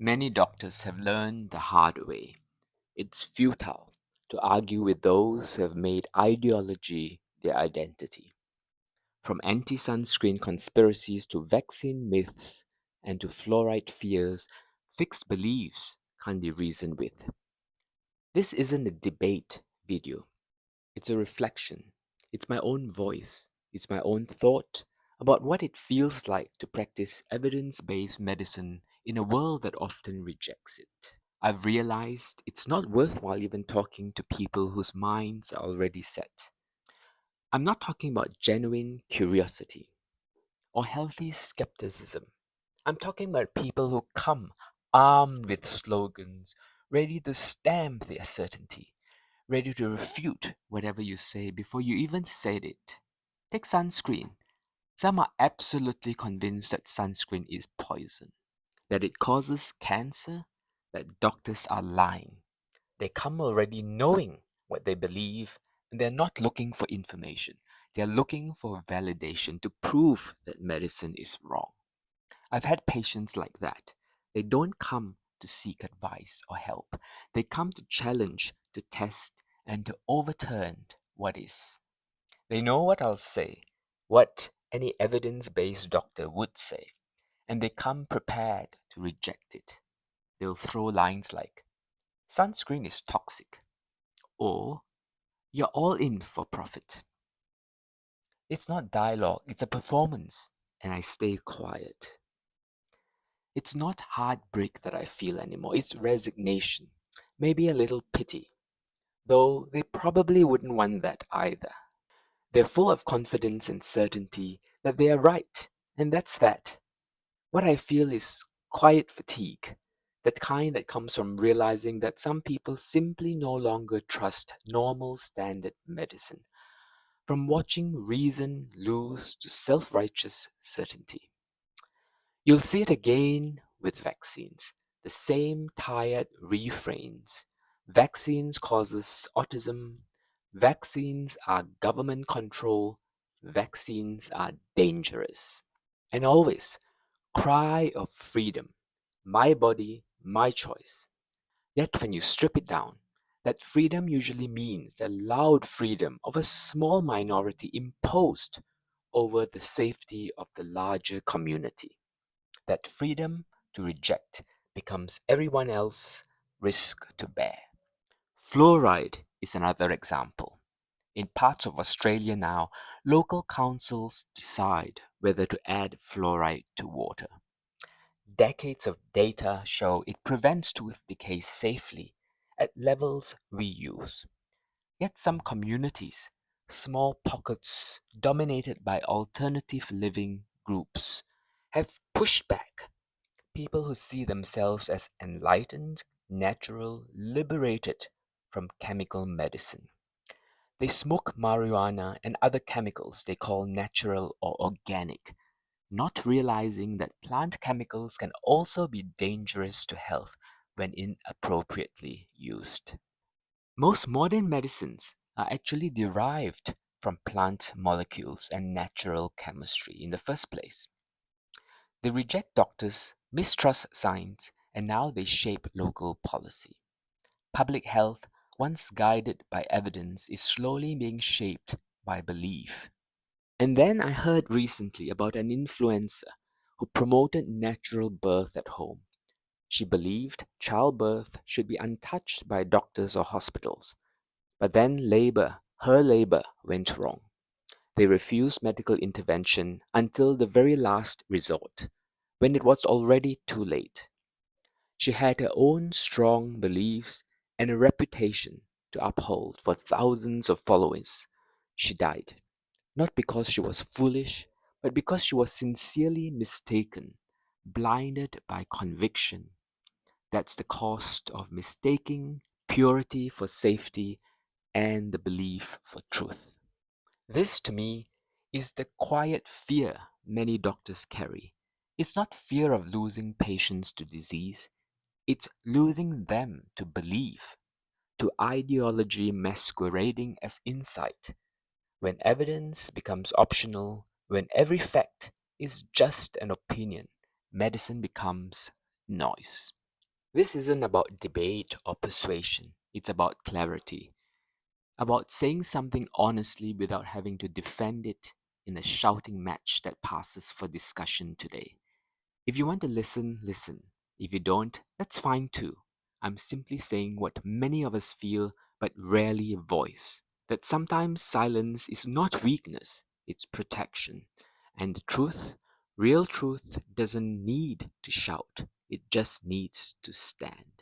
Many doctors have learned the hard way. It's futile to argue with those who have made ideology their identity. From anti sunscreen conspiracies to vaccine myths and to fluoride fears, fixed beliefs can't be reasoned with. This isn't a debate video, it's a reflection. It's my own voice, it's my own thought about what it feels like to practice evidence based medicine in a world that often rejects it. I've realized it's not worthwhile even talking to people whose minds are already set. I'm not talking about genuine curiosity or healthy skepticism. I'm talking about people who come armed with slogans, ready to stamp their certainty, ready to refute whatever you say before you even said it. Take sunscreen. Some are absolutely convinced that sunscreen is poison, that it causes cancer, that doctors are lying. They come already knowing what they believe, and they're not looking for information. They're looking for validation to prove that medicine is wrong. I've had patients like that. They don't come to seek advice or help. They come to challenge, to test, and to overturn what is. They know what I'll say, what any evidence based doctor would say, and they come prepared to reject it. They'll throw lines like, sunscreen is toxic, or you're all in for profit. It's not dialogue, it's a performance, and I stay quiet. It's not heartbreak that I feel anymore, it's resignation, maybe a little pity, though they probably wouldn't want that either. They're full of confidence and certainty that they are right, and that's that. What I feel is quiet fatigue, that kind that comes from realizing that some people simply no longer trust normal standard medicine, from watching reason lose to self righteous certainty. You'll see it again with vaccines, the same tired refrains. Vaccines causes autism, vaccines are government control, vaccines are dangerous. And always cry of freedom, my body, my choice. Yet when you strip it down, that freedom usually means the loud freedom of a small minority imposed over the safety of the larger community. That freedom to reject becomes everyone else's risk to bear. Fluoride is another example. In parts of Australia now, local councils decide whether to add fluoride to water. Decades of data show it prevents tooth decay safely at levels we use. Yet some communities, small pockets dominated by alternative living groups, have pushed back. People who see themselves as enlightened, natural, liberated from chemical medicine. They smoke marijuana and other chemicals they call natural or organic, not realizing that plant chemicals can also be dangerous to health when inappropriately used. Most modern medicines are actually derived from plant molecules and natural chemistry in the first place. They reject doctors, mistrust science, and now they shape local policy. Public health, once guided by evidence, is slowly being shaped by belief. And then I heard recently about an influencer who promoted natural birth at home. She believed childbirth should be untouched by doctors or hospitals. But then her labor went wrong. They refused medical intervention until the very last resort, when it was already too late. She had her own strong beliefs and a reputation to uphold for thousands of followers. She died, not because she was foolish, but because she was sincerely mistaken, blinded by conviction. That's the cost of mistaking purity for safety and the belief for truth. This, to me, is the quiet fear many doctors carry. It's not fear of losing patients to disease, it's losing them to belief, to ideology masquerading as insight. When evidence becomes optional, when every fact is just an opinion, medicine becomes noise. This isn't about debate or persuasion, it's about clarity, about saying something honestly without having to defend it in a shouting match that passes for discussion today. If you want to listen, listen. If you don't, that's fine too. I'm simply saying what many of us feel but rarely voice. That sometimes silence is not weakness, it's protection. And the truth, real truth, doesn't need to shout, it just needs to stand.